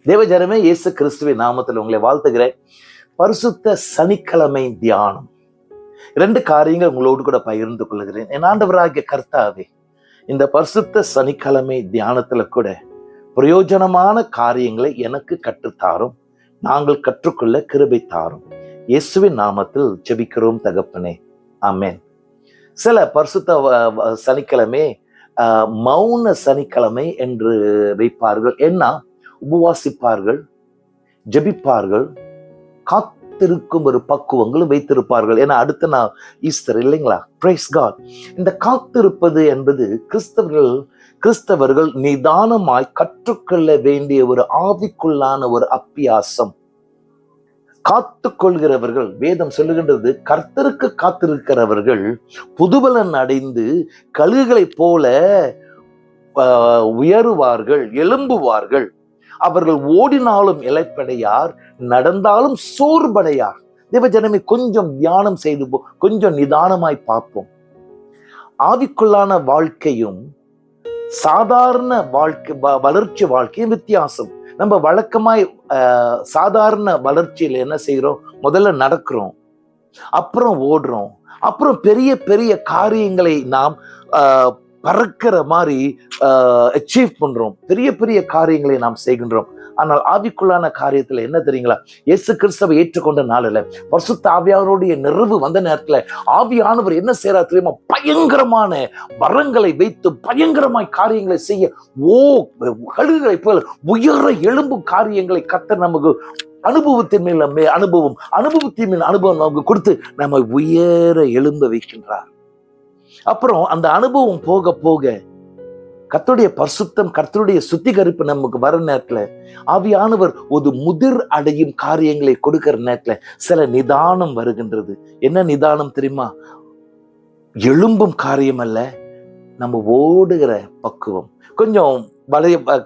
தேவஜனமே, இயேசு கிறிஸ்துவின் நாமத்தில் உங்களை வாழ்த்துகிறேன். பரிசுத்த சனிக்கிழமை தியானம். 2 காரியங்கள் உங்களோடு கூட பகிர்ந்து கொள்கிறேன். என் ஆண்டவராகிய கர்த்தாவே, இந்த பரிசுத்த சனிக்கிழமை தியானத்துல கூட பிரயோஜனமான காரியங்களை எனக்கு கற்றுத்தாரும். நாங்கள் கற்றுக்கொள்ள கிருபை தாரும். இயேசுவின் நாமத்தில் ஜெபிக்கிறோம் தகப்பனே, ஆமென். சில பரிசுத்த சனிக்கிழமை மௌன சனிக்கிழமை என்று வைப்பார்கள். என்ன, உபவாசிப்பார்கள், ஜெபிப்பார்கள், காத்திருக்கும் ஒரு பக்குவங்களும் வைத்திருப்பார்கள். ஏன்னா அடுத்த நாள் ஈஸ்டர் இல்லைங்களா? Praise God. இந்த காத்திருப்பது என்பது கிறிஸ்தவர்கள் நிதானமாய் கற்றுக்கொள்ள வேண்டிய ஒரு ஆவிக்குள்ளான ஒரு அப்பியாசம். காத்து கொள்கிறவர்கள், வேதம் சொல்லுகின்றது, கர்த்தருக்கு காத்திருக்கிறவர்கள் புதுபலன் அடைந்து கழுகுகளைப் போல உயருவார்கள், எழும்புவார்கள். அவர்கள் ஓடினாலும் இளைப்படையார், நடந்தாலும் சோர்வடையார். தேவஜனமே, கொஞ்சம் தியானம் செய்து கொஞ்சம் நிதானமாய் பார்ப்போம். ஆவிக்குள்ளான வாழ்க்கையும் சாதாரண வாழ்க்கை வளர்ச்சி வாழ்க்கையும் வித்தியாசம். நம்ம வழக்கமாய் சாதாரண வளர்ச்சியில என்ன செய்யறோம்? முதல்ல நடக்கிறோம், அப்புறம் ஓடுறோம், அப்புறம் பெரிய பெரிய காரியங்களை நாம் பறக்கிற மாதிரி அச்சீவ் பண்றோம், பெரிய பெரிய காரியங்களை நாம் செய்கின்றோம். ஆனால் ஆவிக்குள்ளான காரியத்துல என்ன தெரியுங்களா? இயேசு கிறிஸ்துவை ஏற்றுக்கொண்ட நாளில், பரிசுத்த ஆவியானவருடைய நிறைவு வந்த நேரத்துல ஆவியானவர் என்ன செய்யறார் தெரியுமா? பயங்கரமான வரங்களை வைத்து பயங்கரமாய் காரியங்களை செய்ய கழுகுகளை போல உயர எழும்பும் காரியங்களை கர்த்தர் நமக்கு அனுபவத்தின் மேல் அனுபவத்தின் மேல் அனுபவம் நமக்கு கொடுத்து நம்ம உயர எழும்ப வைக்கின்றார். அப்புறம் அந்த அனுபவம் போக போக கர்த்தருடைய பரிசுத்தம், கர்த்தருடைய சுத்திகரிப்பு நமக்கு வர நேரத்துல ஆவியானவர் ஒரு முதிர் அடையும் காரியங்களை கொடுக்கிற நேரத்துல சில நிதானம் வருகின்றது. என்ன நிதானம் தெரியுமா? எழும்பும் காரியம் அல்ல, நம்ம ஓடுகிற பக்குவம், கொஞ்சம்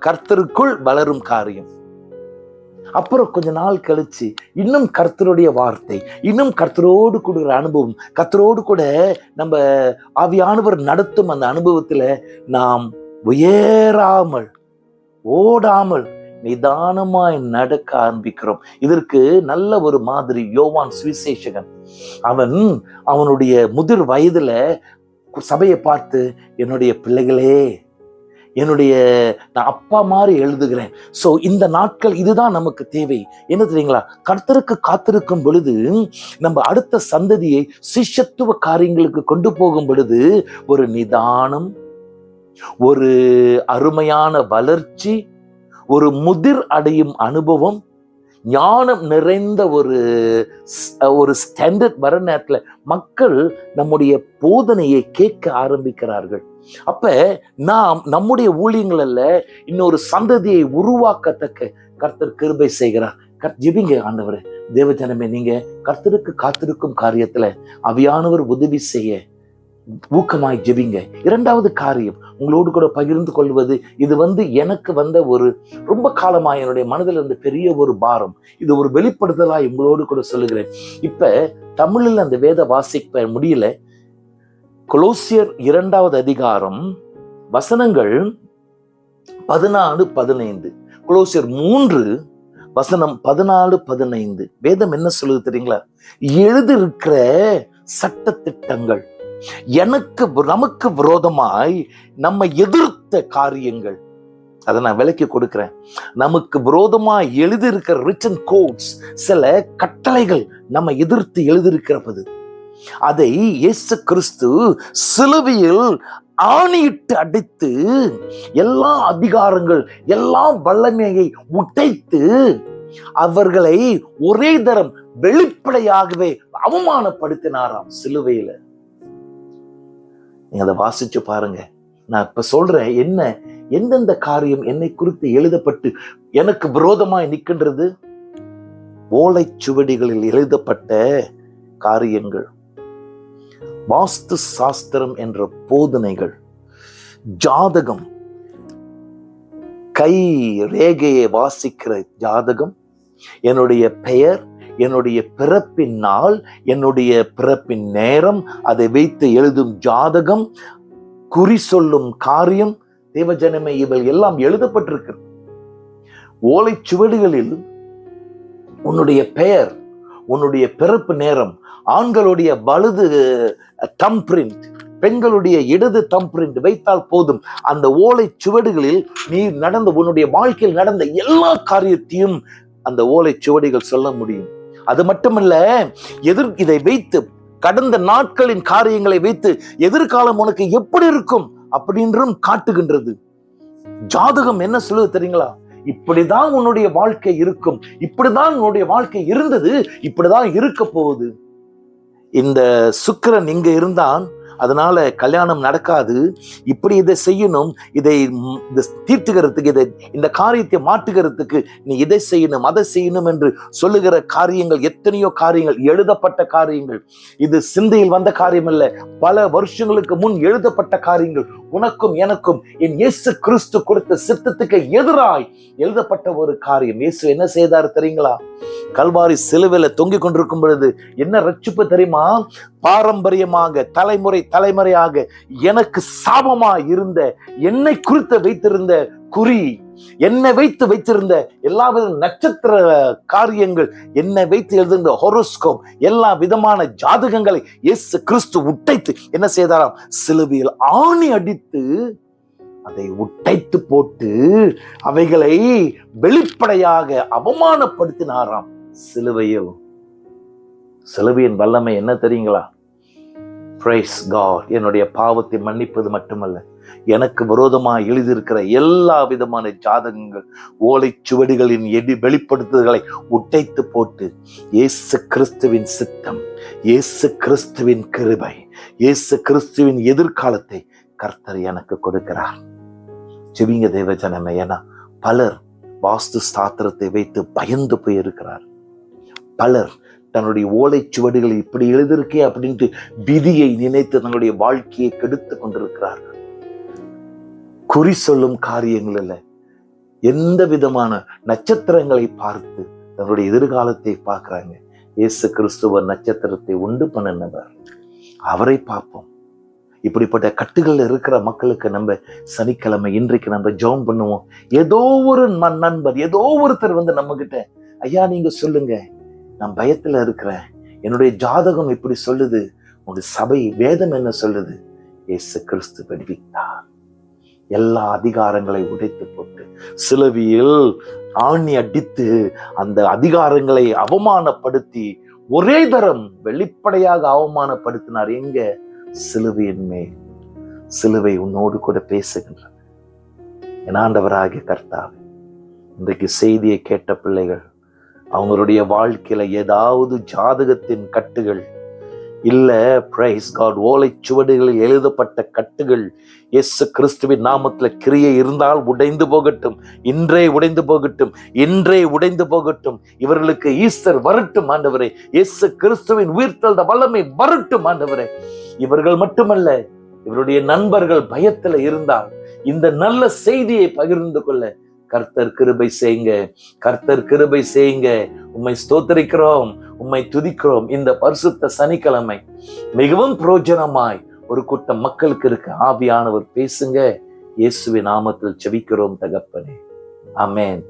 கர்த்தருக்குள் வளரும் காரியம். அப்புறம் கொஞ்ச நாள் கழிச்சு இன்னும் கர்த்தருடைய வார்த்தை, இன்னும் கர்த்தரோடு கூடுகிற அனுபவம், கர்த்தரோடு கூட நம்ம ஆவியானவர் நடத்தும் அந்த அனுபவத்துல நாம் உயராமல் ஓடாமல் நிதானமாய் நடக்க ஆரம்பிக்கிறோம். இதற்கு நல்ல ஒரு மாதிரி யோவான் சுவிசேஷகன், அவனுடைய முதிர் வயதுல சபையை பார்த்து, என்னுடைய பிள்ளைகளே, நான் அப்பா மாதிரி எழுதுகிறேன். சோ இந்த நாட்கள் இதுதான் நமக்கு தேவை. என்ன தெரியுங்களா? கர்த்தருக்கு காத்திருக்கும் பொழுது நம்ம அடுத்த சந்ததியை சிஷ்யத்துவ காரியங்களுக்கு கொண்டு போகும் பொழுது ஒரு நிதானம், ஒரு அருமையான வளர்ச்சி, ஒரு முதிர் அடையும் அனுபவம், ஞானம் நிறைந்த ஒரு ஸ்டாண்டர்ட் வர நேரத்துல மக்கள் நம்முடைய போதனையை கேட்க ஆரம்பிக்கிறார்கள். அப்ப நாம் நம்முடைய ஊழியங்கள்ல இன்னொரு சந்ததியை உருவாக்கத்தக்க கர்த்தர் கிருபை செய்கிறார். ஜெபிங்க, ஆண்டவரே, தேவஜனமே, நீங்க கர்த்தருக்கு காத்திருக்கும் காரியத்துல ஆவியானவர் உதவி செய்ய ஊக்கமாய் ஜெபிங்க. 2வது காரியம் உங்களோடு கூட பகிர்ந்து கொள்வது, இது எனக்கு வந்த ஒரு ரொம்ப காலமாய் என்னுடைய மனதில் இருந்த பெரிய ஒரு பாரம். இது ஒரு வெளிப்படுத்தலாய் உங்களோடு கூட சொல்லுகிறேன். இப்ப தமிழில் அந்த வேத வாசிக்க முடியல. கொலோசியர் 2வது அதிகாரம் வசனங்கள் 14-15, கொலோசியர் 3 வசனம் 14-15. வேதம் என்ன சொல்லுது தெரியுங்களா? எழுதியிருக்கிற சட்ட திட்டங்கள், நமக்கு விரோதமாய் நம்ம எதிர்த்த காரியங்கள், அதை நான் விளக்கி கொடுக்கிறேன். நமக்கு விரோதமாய் எழுதியிருக்கிற ரிட்டன் கோட்ஸ், சில கட்டளைகள் நம்ம எதிர்த்து எழுதியிருக்கிறது, அதை இயேசு கிறிஸ்து சிலுவையில் ஆணியிட்டு அடித்து எல்லா அதிகாரங்கள், எல்லா வல்லமையை உடைத்து அவர்களை ஒரே தரம் வெளிப்படையாகவே அவமானப்படுத்தினாராம் சிலுவையில. நீங்க அதை வாசிச்சு பாருங்க. நான் இப்ப சொல்றேன், எந்தெந்த காரியம் என்னை குறித்து எழுதப்பட்டு எனக்கு விரோதமாய் நிற்கின்றது? ஓலைச்சுவடிகளில் எழுதப்பட்ட காரியங்கள், வாஸ்து சாஸ்திரம் என்ற போதனைகள், ஜாதகம், கை ரேகையை வாசிக்கிற ஜாதகம், என்னுடைய பெயர், என்னுடைய பிறப்பின் நாள், என்னுடைய பிறப்பின் நேரம், அதை வைத்து எழுதும் ஜாதகம், குறி சொல்லும் காரியம், தேவஜனமே, இவை எல்லாம் எழுதப்பட்டிருக்கு. ஓலைச்சுவடிகளில் உன்னுடைய பெயர், உன்னுடைய பிறப்பு நேரம், ஆண்களுடைய வலது தம் பிரிண்ட், பெண்களுடைய இடது தம் பிரிண்ட் வைத்தால் போதும். அந்த ஓலைச்சுவடுகளில் நீ நடந்த, உன்னுடைய வாழ்க்கையில் நடந்த எல்லா காரியத்தையும் அந்த ஓலைச்சுவடிகள் சொல்ல முடியும். அது மட்டுமல்ல, இதை வைத்து கடந்த நாட்களின் காரியங்களை வைத்து எதிர்காலம் உனக்கு எப்படி இருக்கும் அப்படின்றும் காட்டுகின்றது. ஜாதகம் என்ன சொல்லுது தெரியுங்களா? இப்படிதான் உன்னுடைய வாழ்க்கை இருக்கும், இப்படிதான் உன்னுடைய வாழ்க்கை இருந்தது, இப்படிதான் இருக்க போகுது. இந்த சுக்கிரன் இங்க இருந்தான், அதனால கல்யாணம் நடக்காது, இப்படி இதை செய்யணும், இதை தீர்த்துகிறதுக்கு, இதை இந்த காரியத்தை மாற்றுகிறதுக்கு நீ இதை செய்யணும் அதை செய்யணும் என்று சொல்லுகிற காரியங்கள், எத்தனையோ காரியங்கள், எழுதப்பட்ட காரியங்கள். இது சிந்தையில் வந்த காரியம் அல்ல, பல வருஷங்களுக்கு முன் எழுதப்பட்ட காரியங்கள். உனக்கும் எனக்கும் என் இயேசு கிறிஸ்து கொடுத்த சித்தத்துக்கு எதிராய் எழுதப்பட்ட ஒரு காரியம். இயேசு என்ன செய்தார் தெரியுங்களா? கல்வாரி சிலுவையில தொங்கிக் கொண்டிருக்கும் பொழுது என்ன ரட்சிப்பு தெரியுமா? பாரம்பரியமாக தலைமுறையாக எனக்கு சாபமா இருந்த, என்னை குறித்து வைத்திருந்த குறி, என்னை வைத்திருந்த எல்லாவித நட்சத்திர காரியங்கள், என்னை வைத்து எழுதுகின்ற ஹொரோஸ்கோப், எல்லா விதமான ஜாதகங்களை இயேசு கிறிஸ்து உடைத்து என்ன செய்தாராம்? சிலுவையில் ஆணி அடித்து அதை உடைத்து போட்டு அவைகளை வெளிப்படையாக அவமானப்படுத்தினாராம். சிலுவையின் வல்லமை என்ன தெரியுங்களா? Praise God. என்னுடைய பாவத்தை மன்னிப்பது மட்டுமல்ல, எனக்கு விரோதமாக எழுதியிருக்கிற எல்லா விதமான ஜாதகங்கள், ஓலைச்சுவடிகளின் வெளிப்படுத்துதல்களை உடைத்து போட்டு இயேசு கிறிஸ்துவின் சித்தம், இயேசு கிறிஸ்துவின் கிருபை, இயேசு கிறிஸ்துவின் எதிர்காலத்தை கர்த்தர் எனக்கு கொடுக்கிறார். ஜெபிங்க தேவ ஜனமே. ஏன்னா பலர் வாஸ்து சாஸ்திரத்தை வைத்து பயந்து போயிருக்கிறார். பலர் தன்னுடைய ஓலைச்சுவடிகளை இப்படி எழுதியிருக்கே அப்படின்ட்டு விதியை நினைத்து தன்னுடைய வாழ்க்கையை கெடுத்து கொண்டிருக்கிறார்கள். குறி சொல்லும் காரியங்கள் அல்ல, எந்த விதமான நட்சத்திரங்களை பார்த்து தன்னுடைய எதிர்காலத்தை பார்க்கிறாங்க. இயேசு கிறிஸ்துவ நட்சத்திரத்தை உண்டு பண்ணினவர், அவரை பார்ப்போம். இப்படிப்பட்ட கட்டுகள் இருக்கிற மக்களுக்கு நம்ம சனிக்கிழமை இன்றைக்கு நம்ம ஜெபம் பண்ணுவோம். ஏதோ ஒரு நண்பர், ஏதோ ஒருத்தர் வந்து நம்ம கிட்ட, ஐயா நீங்க சொல்லுங்க, நான் பயத்துல இருக்கிறேன், என்னுடைய ஜாதகம் இப்படி சொல்லுது, உங்களுடைய சபை வேதம் என்ன சொல்லுது? இயேசு கிறிஸ்து விடுவித்தார். எல்லா அதிகாரங்களை உடைத்து போட்டு சிலுவையில் ஆணி அடித்து அந்த அதிகாரங்களை அவமானப்படுத்தி ஒரே தரம் வெளிப்படையாக அவமானப்படுத்தினார். எங்க? சிலுவையின் மேல். சிலுவை உன்னோடு கூட பேசுகின்றது. என் ஆண்டவராகிய கர்த்தாவே, இன்றைக்கு செய்தியை கேட்ட பிள்ளைகள், அவங்களுடைய வாழ்க்கையில ஏதாவது ஜாதகத்தின் கட்டுகள் இல்ல, பிரைஸ் காட், ஓலைச்சுவடிகளில் எழுதப்பட்ட கட்டுகள் இயேசு கிறிஸ்துவின் நாமத்துல கிரியை இருந்தால் உடைந்து போகட்டும். இன்றே உடைந்து போகட்டும், இன்றே உடைந்து போகட்டும். இவர்களுக்கு ஈஸ்டர் வரட்டும் ஆண்டவரே. இயேசு கிறிஸ்துவின் உயிர்த்தெழுந்த வல்லமை வரட்டும் ஆண்டவரே. இவர்கள் மட்டுமல்ல, இவருடைய நண்பர்கள் பயத்துல இருந்தால் இந்த நல்ல செய்தியை பகிர்ந்து கொள்ள கர்த்தர் கிருபை செய்யுங்க, கர்த்தர் கிருபை செய்யுங்க. உம்மை ஸ்தோத்திரிக்கிறோம், உம்மை துதிக்கிறோம். இந்த பரிசுத்த சனிக்கிழமை மிகவும் பிரயோஜனமாய் ஒரு கூட்டம் மக்களுக்கு இருக்க ஆவியானவர் பேசுங்க. இயேசுவின் நாமத்தில் ஜெபிக்கிறோம் தகப்பனே, ஆமென்.